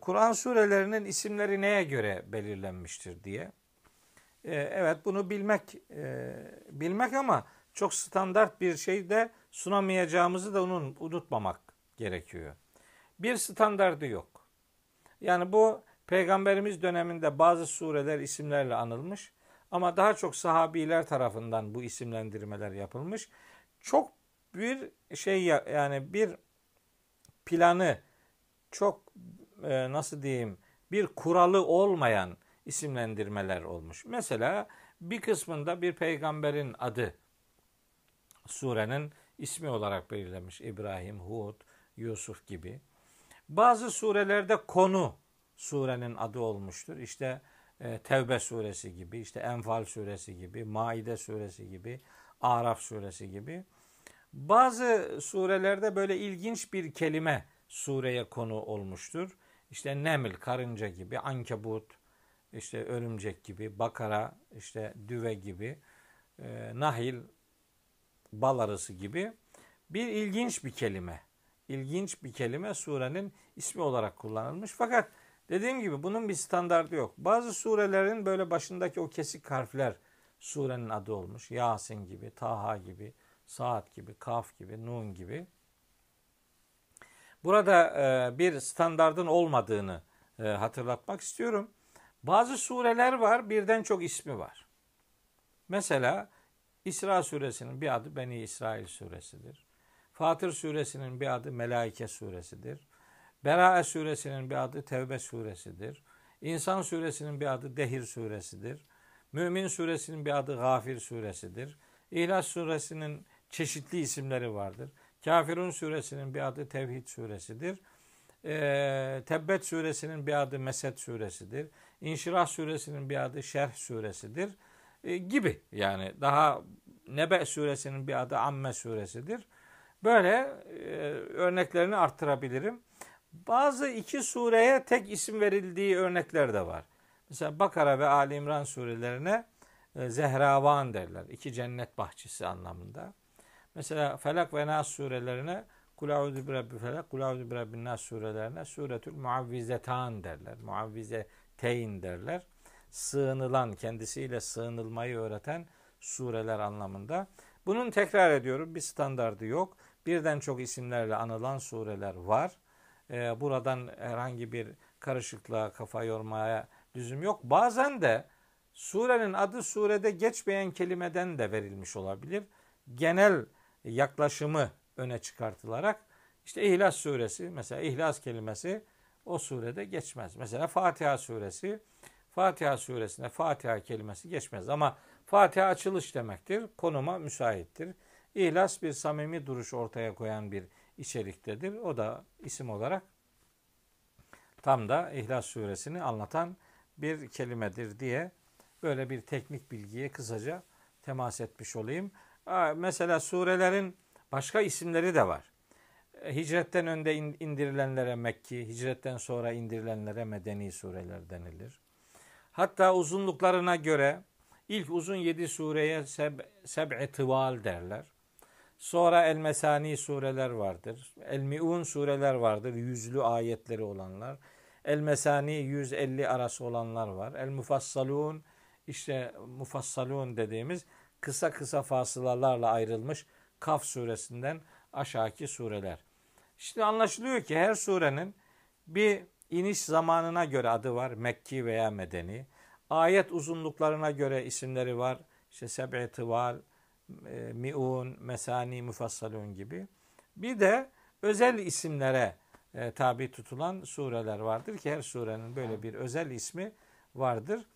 Kur'an surelerinin isimleri neye göre belirlenmiştir diye. Evet, bunu bilmek ama çok standart bir şey de sunamayacağımızı da unutmamak gerekiyor. Bir standardı yok. Yani bu Peygamberimiz döneminde bazı sureler isimlerle anılmış ama daha çok sahabiler tarafından bu isimlendirmeler yapılmış. Çok bir şey, yani bir planı, çok nasıl diyeyim, bir kuralı olmayan isimlendirmeler olmuş. Mesela bir kısmında bir peygamberin adı surenin ismi olarak belirlenmiş. İbrahim, Hud, Yusuf gibi. Bazı surelerde konu surenin adı olmuştur. İşte Tevbe suresi gibi, işte Enfal suresi gibi, Maide suresi gibi, Araf suresi gibi. Bazı surelerde böyle ilginç bir kelime sureye konu olmuştur. İşte Neml, karınca gibi, Ankebut, işte örümcek gibi, Bakara, işte düve gibi, Nahil, bal arısı gibi bir ilginç bir kelime surenin ismi olarak kullanılmış. Fakat dediğim gibi bunun bir standardı yok. Bazı surelerin böyle başındaki o kesik harfler surenin adı olmuş. Yasin gibi, Taha gibi, Saat gibi, Kaf gibi, Nun gibi. Burada bir standardın olmadığını hatırlatmak istiyorum. Bazı sureler var, birden çok ismi var. Mesela İsra suresinin bir adı Beni İsrail suresidir. Fatır suresinin bir adı Melaike suresidir. Berae suresinin bir adı Tevbe suresidir. İnsan suresinin bir adı Dehir suresidir. Mümin suresinin bir adı Gafir suresidir. İhlas suresinin çeşitli isimleri vardır. Kafirun suresinin bir adı Tevhid suresidir. Tebbet suresinin bir adı Mesed suresidir. İnşirah suresinin bir adı Şerh suresidir. Gibi, yani daha Nebe suresinin bir adı Amme suresidir. Böyle örneklerini arttırabilirim. Bazı iki sureye tek isim verildiği örnekler de var. Mesela Bakara ve Ali İmran surelerine Zehravan derler. İki cennet bahçesi anlamında. Mesela Felak ve Nas surelerine Kul a'udhu bi rabbil felak, Kul a'udhu bi rabbin nas surelerine Suretül Muavvizetan derler. Muavvizeteyn derler. Sığınılan, kendisiyle sığınılmayı öğreten sureler anlamında. Bunun, tekrar ediyorum, bir standardı yok. Birden çok isimlerle anılan sureler var. Buradan herhangi bir karışıklığa kafa yormaya lüzum yok. Bazen de surenin adı surede geçmeyen kelimeden de verilmiş olabilir. Genel yaklaşımı öne çıkartılarak, işte İhlas suresi, mesela İhlas kelimesi o surede geçmez. Mesela Fatiha suresi, Fatiha suresinde Fatiha kelimesi geçmez ama Fatiha açılış demektir. Konuma müsaittir. İhlas bir samimi duruş ortaya koyan bir içeriktedir. O da isim olarak tam da İhlas suresini anlatan bir kelimedir diye böyle bir teknik bilgiye kısaca temas etmiş olayım. Mesela surelerin başka isimleri de var. Hicretten önde indirilenlere Mekki, hicretten sonra indirilenlere Medeni sureler denilir. Hatta uzunluklarına göre ilk uzun 7 sureye seb'i tıval derler. Sonra el-mesani sureler vardır. El-mi'un sureler vardır. Yüzlü ayetleri olanlar. El-mesani 150 arası olanlar var. El-mufassalun, işte mufassalun dediğimiz kısa kısa fasılalarla ayrılmış Kaf suresinden aşağıki sureler. İşte anlaşılıyor ki her surenin bir iniş zamanına göre adı var. Mekki veya Medeni. Ayet uzunluklarına göre isimleri var. İşte seb'i tıval, mi'un, mesani, mufassalun gibi. Bir de özel isimlere tabi tutulan sureler vardır ki her surenin böyle bir özel ismi vardır.